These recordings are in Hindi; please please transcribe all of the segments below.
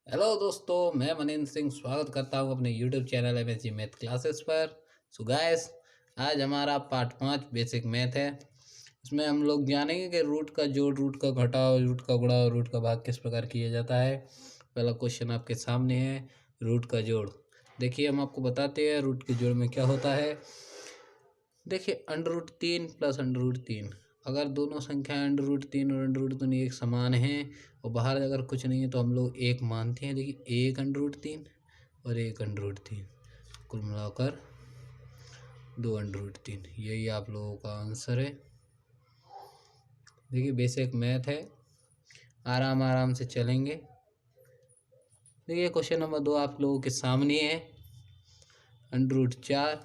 हेलो दोस्तों, मैं मनीन्द्र सिंह स्वागत करता हूं अपने YouTube channel MSG math classes पर। सो गाइस, आज हमारा पार्ट 5 बेसिक मैथ है। इसमें हम लोग जानेंगे कि रूट का जोड़, रूट का घटाव, रूट का गुणा और रूट का भाग किस प्रकार किया जाता है। पहला क्वेश्चन आपके सामने है, रूट का जोड़। देखिए, हम आपको बताते हैं रूट के जोड़ में क्या होता है। देखिए, √3 प्लस √3, अगर दोनों संख्याएं √3 और √3 एक समान हैं और बाहर अगर कुछ नहीं है तो हम लोग एक मानते हैं। देखिए, एक √3 और एक √3, कुल मिलाकर 2 √3। यही आप लोगों का आंसर है। देखिए, बेसिक मैथ है, आराम आराम से चलेंगे। देखिए, क्वेश्चन नंबर 2 आप लोगों के सामने है। √4,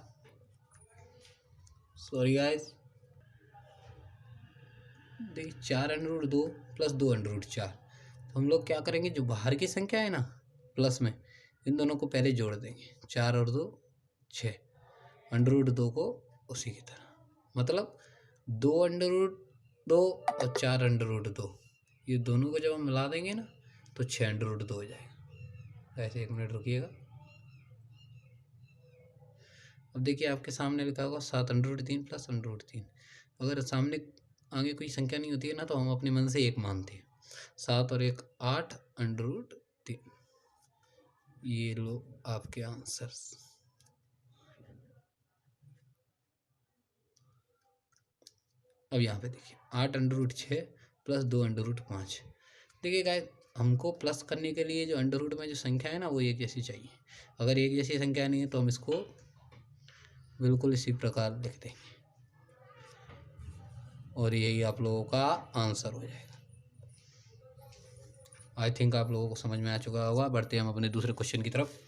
सॉरी गाइस, देखिए 4 √2 प्लस 2 √4। तो हम लोग क्या करेंगे, जो बाहर की संख्या है ना प्लस में, इन दोनों को पहले जोड़ देंगे। 4 और 2 6, √2 को उसी की तरह, मतलब 2 √2 और 4 √2, ये दोनों को जब हम मिला देंगे ना तो 6 √2 हो जाएगा। ऐसे 1 मिनट रुकिएगा। अब देखिए, आपके सामने लिखा होगा 7 √3 प्लस √3। अगर सामने आगे कोई संख्या नहीं होती है ना तो हम अपने मन से एक मानते हैं। 7 और 1 8 √3। ये लो आपके आंसर्स। अब यहाँ पे देखिए, 8 √6 प्लस 2 √5। देखिए गाइस, हमको प्लस करने के लिए जो अंडर रूट में जो संख्या है ना वो एक जैसी चाहिए। अगर एक जैसी संख्या नहीं है तो हम इसको बिल्कुल इसी प्रकार लिख देंगे और यही आप लोगों का आंसर हो जाएगा। आई थिंक आप लोगों को समझ में आ चुका होगा। बढ़ते हैं हम अपने दूसरे क्वेश्चन की तरफ।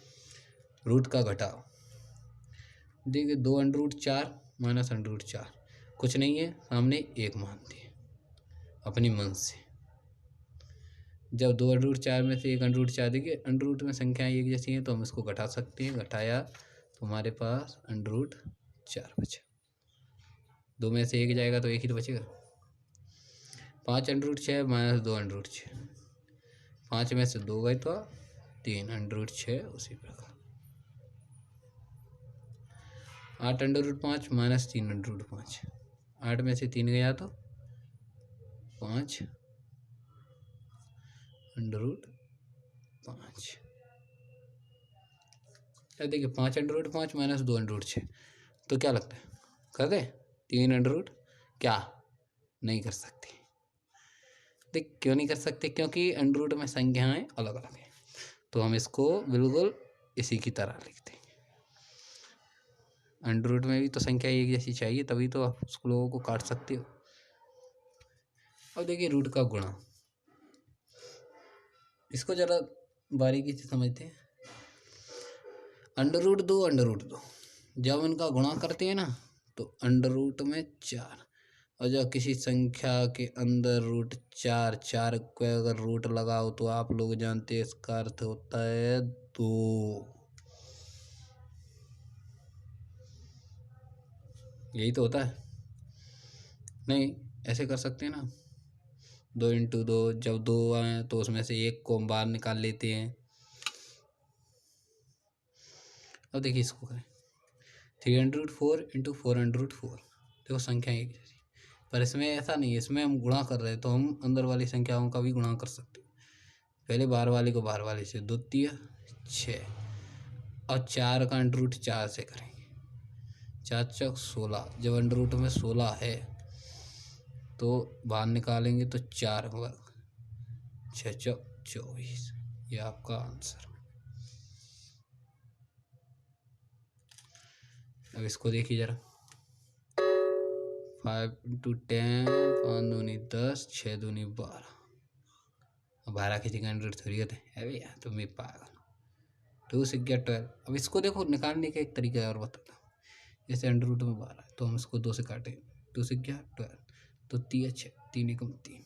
रूट का घटाव। देखिए, 2 √4 माइनस √4, कुछ नहीं है, सामने एक मानते हैं अपनी मन से। जब 2 √4 में से एक √4, देखिए अंडर रूट में संख्याएं एक जैसी हैं तो हम इसको घटा सकते हैं। घटाया तो हमारे पास √4 बचा। 2 में से एक जाएगा तो एक ही तो बचेगा। 5 √6 माइनस 2 √6, 5 में से 2 गए तो 3 √6 उसी प्रकार। 8 √5 माइनस 3 √5, 8 में से 3 गया तो 5 √5। देखिए, 5 √5 माइनस 2 √6, तो क्या लगता है, कर दे 3 क्या नहीं कर सकते। देख, क्यों नहीं कर सकते, क्योंकि अंडर रूट में संख्याएं अलग अलग हैं। तो हम इसको बिल्कुल इसी की तरह लिखते हैं। अंडर रूट में भी तो संख्या एक जैसी चाहिए, तभी तो आप उसको लोगों को काट सकते हो। अब देखिए, रूट का गुणा, इसको जरा बारीकी से समझते हैं। √2 जब इनका गुणा करते हैं ना तो अंडर रूट में 4, और जब किसी संख्या के अंदर √4 4 को अगर रूट लगाओ तो आप लोग जानते हैं इसका अर्थ होता है 2। यही तो होता है। नहीं, ऐसे कर सकते हैं ना, 2 × 2, जब 2 आए तो उसमें से एक को हम बाहर निकाल लेते हैं। अब देखिए, इसको करें 304 × 404, देखो संख्या एक जैसी। पर इसमें ऐसा नहीं है, इसमें हम गुणा कर रहे हैं तो हम अंदर वाली संख्याओं का भी गुणा कर सकते हैं। पहले बाहर वाली को बाहर वाली से, 2 × 6, और 4 का √4 से करेंगे। 4 × 16, जब अंडर रूट में 16 है तो बाहर निकालेंगे तो 4 होगा, 6 × 24। ये आपका आंसर। अब इसको देखिए जरा, 5 × 10, 5 दूनी 10, 6 दूनी 12। 12 किसी का अंडर थोड़ी होता है, अरे यार तुम भी पागल। 2 × 6 = 12। अब इसको देखो, निकालने का एक तरीका और बताता हूँ। जैसे अंडर रूट में 12 है तो हम इसको 2 से काटेंगे, 2 × 6 = 12, तो 3 × 6, 3 × 3।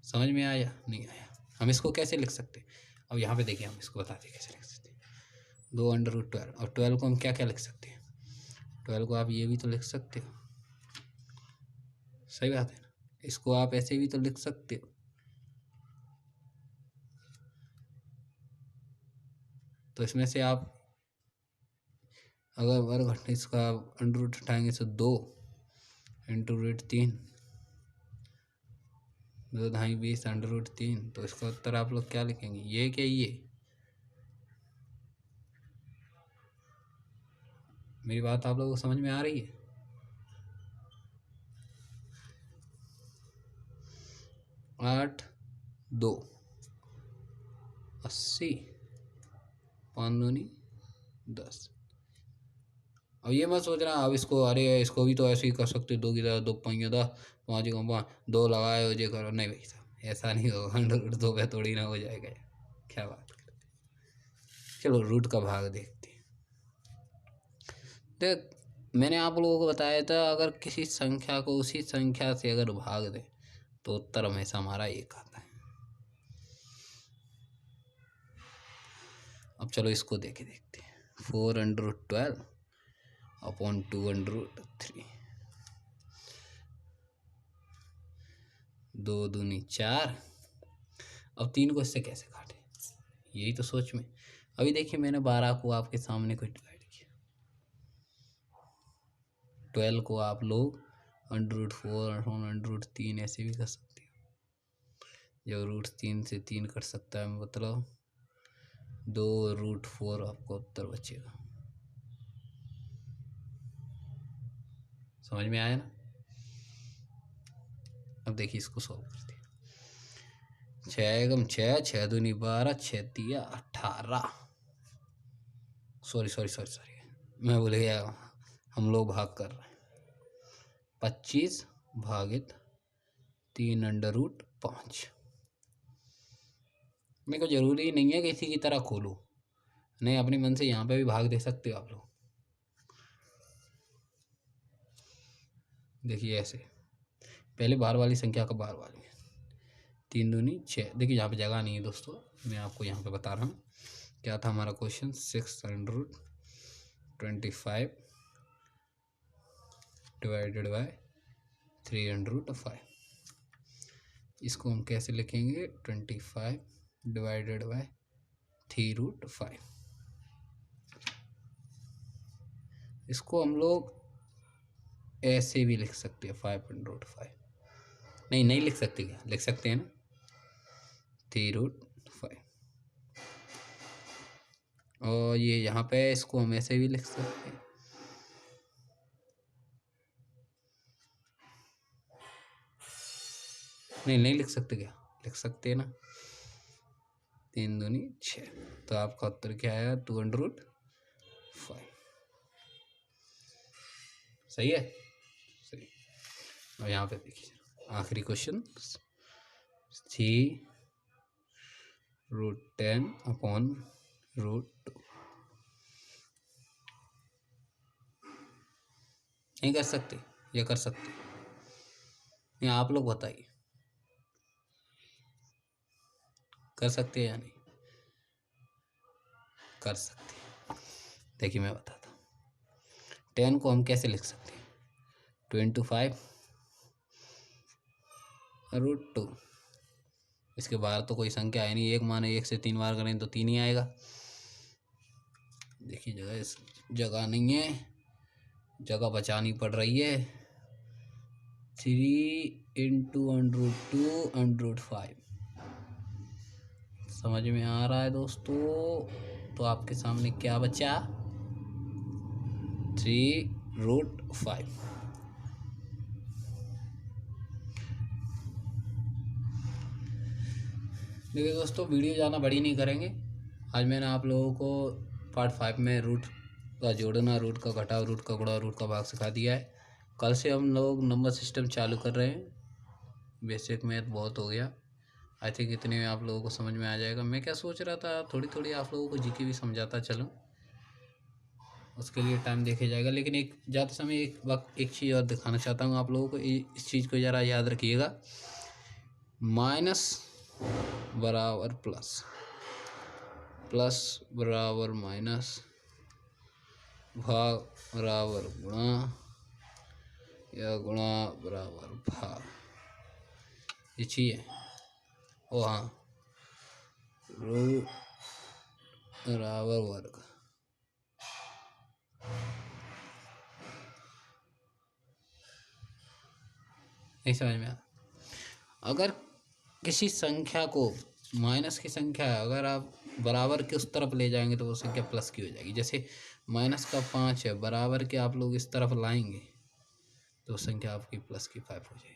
समझ में आया नहीं आया? हम इसको कैसे लिख सकते हैं, अब यहाँ पे देखिए, हम इसको बताते कैसे लिख सकते हैं। 2 √12, और 12 को हम क्या क्या लिख सकते हैं, 12 को आप ये भी तो लिख सकते हो, सही बात है ना। इसको आप ऐसे भी तो लिख सकते हो, तो इसमें से आप अगर वर्ग 28 का अंडर रूट उठाएंगे तो 2 इंटू रूट 3, 2 ढाई 20 अंडर रूट 3। तो इसका उत्तर आप लोग क्या लिखेंगे, ये क्या ये? मेरी बात आप लोगों को समझ में आ रही है? 8 2 80, 5 दूनी 10। अब ये मत सोच रहा अब इसको, अरे इसको भी तो ऐसे ही कर सकते, 2 की तरह 2 5 10, 5 को 5 2 लगाए हो जे करो। नहीं भाई साहब, ऐसा नहीं होगा। अंडर रूट 2 पे थोड़ी ना हो जाएगा। क्या बात करते। चलो रूट का भाग देखते हैं। देख, मैंने आप लोगों को बताया था अगर किसी संख्या को उसी संख्या से अगर भाग दे तो उत्तर हमेशा हमारा एक आता है। अब चलो इसको देखते हैं। 4 under root 12 upon 2 under root 3, 2 दूनी 4। अब 3 को इससे कैसे काटे, यही तो सोच में। अभी देखिए मैंने 12 को आपके सामने कुछ डिवाइड किया, 12 को आप लोग अंडर रूट 4 अंडर रूट 3 ऐसे भी कर सकते हो। जब रूट 3 से 3 कट सकता है, मतलब 2 रूट 4 आपको उत्तर बचेगा। समझ में आया ना? अब देखिए इसको सॉल्व करते हैं। 6 एकम 6, 6 दूनी 12, 6 तिया 18। सॉरी मैं भूल गया, हम लोग भाग कर रहे हैं। 25 भागित 3 अंडर रूट 5। मेरे को जरूरी नहीं है कि इसी की तरह खोलूँ, नहीं अपने मन से यहाँ पे भी भाग दे सकते हो आप लोग। देखिए ऐसे, पहले बाहर वाली संख्या का बाहर वाली, 3 दूनी 6। देखिए यहाँ पे जगह नहीं है दोस्तों, मैं आपको यहाँ पे बता रहा हूँ क्या था हमारा question. 6 under root 25 divided by 3 under root 5। इसको हम कैसे लिखेंगे, 25 डिवाइडेड बाय 3 रूट 5। इसको हम लोग ऐसे भी लिख सकते हैं, 5 अंडर रूट 5। नहीं लिख सकते, क्या लिख सकते हैं ना, 3 रूट 5। और ये यहाँ पे इसको हम ऐसे भी लिख सकते हैं, नहीं लिख सकते, क्या लिख सकते हैं ना, 3 दूनी 6। तो आपका उत्तर क्या आया, 2 अंडर रूट 5। सही है, सही। और यहाँ पे देखिए आखिरी क्वेश्चन, 3 रूट 10 अपॉन रूट 2। नहीं कर सकते या कर सकते, नहीं आप लोग बताइए, कर सकते हैं या नहीं कर सकते। देखिए मैं बताता हूँ, 10 को हम कैसे लिख सकते हैं, 2 इंटू 5 रूट 2। इसके बाहर तो कोई संख्या है नहीं, एक माने 1 से 3 बार करें तो 3 ही आएगा। देखिए जगह नहीं है, जगह बचानी पड़ रही है। 3 into under root 2 under root 5। समझ में आ रहा है दोस्तों? तो आपके सामने क्या बचा, 3 रूट 5। देखिए दोस्तों, वीडियो ज़्यादा बड़ी नहीं करेंगे। आज मैंने आप लोगों को पार्ट 5 में रूट का जोड़ना, रूट का घटाव, रूट का गुणा, रूट का भाग सिखा दिया है। कल से हम लोग नंबर सिस्टम चालू कर रहे हैं। बेसिक मैथ बहुत हो गया, आई थिंक इतने में आप लोगों को समझ में आ जाएगा। मैं क्या सोच रहा था, थोड़ी थोड़ी आप लोगों को जीके भी समझाता चलूँ, उसके लिए टाइम देखा जाएगा। लेकिन एक जाते समय एक चीज़ और दिखाना चाहता हूँ आप लोगों को, इस चीज़ को ज़रा याद रखिएगा। माइनस बराबर प्लस, प्लस बराबर माइनस, भाग बराबर गुणा, या गुणा बराबर भाग, ये चीज़ है। ओ हाँ, रूट बराबर वर्ग। नहीं समझ में आता। अगर किसी संख्या को, माइनस की संख्या है, अगर आप बराबर के उस तरफ ले जाएंगे तो वो संख्या प्लस की हो जाएगी। जैसे -5 है, बराबर के आप लोग इस तरफ लाएंगे तो संख्या आपकी +5 हो जाएगी।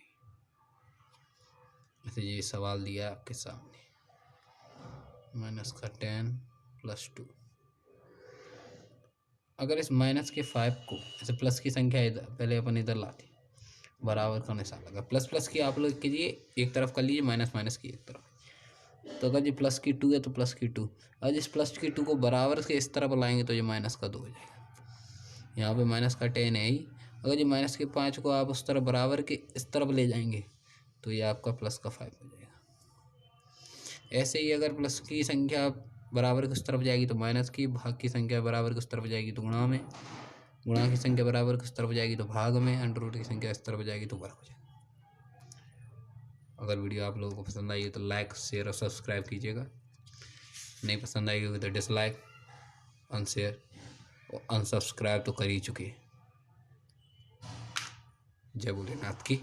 जैसे ये सवाल दिया है आपके सामने, -10 + 2। अगर इस -5 को, जैसे प्लस की संख्या इधर, पहले अपन इधर लाते, बराबर का निशान लगा, प्लस प्लस की आप लोग कीजिए एक तरफ कर लीजिए, माइनस माइनस की एक तरफ। तो अगर ये प्लस की 2 है तो प्लस की 2, और इस प्लस की 2 को बराबर से इस तरफ लाएंगे तो ये -2 हो जाएगा। यहाँ पे -10 है ही। अगर ये -5 को आप उस तरफ बराबर के इस तरफ ले जाएंगे तो ये आपका +5 हो जाएगा। ऐसे ही अगर प्लस की संख्या बराबर की उस तरफ जाएगी तो माइनस की, भाग की संख्या बराबर की उस तरफ जाएगी तो गुणा में, गुणा की संख्या बराबर की उस तरफ जाएगी तो भाग में, अंडर की संख्या इस तरफ जाएगी तो वर्ग हो जाएगा। अगर वीडियो आप लोगों को पसंद आई हो तो लाइक, शेयर और सब्सक्राइब कीजिएगा। नहीं पसंद आई होगी तो डिसलाइक, अनशेयर और अनसब्सक्राइब तो कर ही चुके। जय भोलेनाथ की।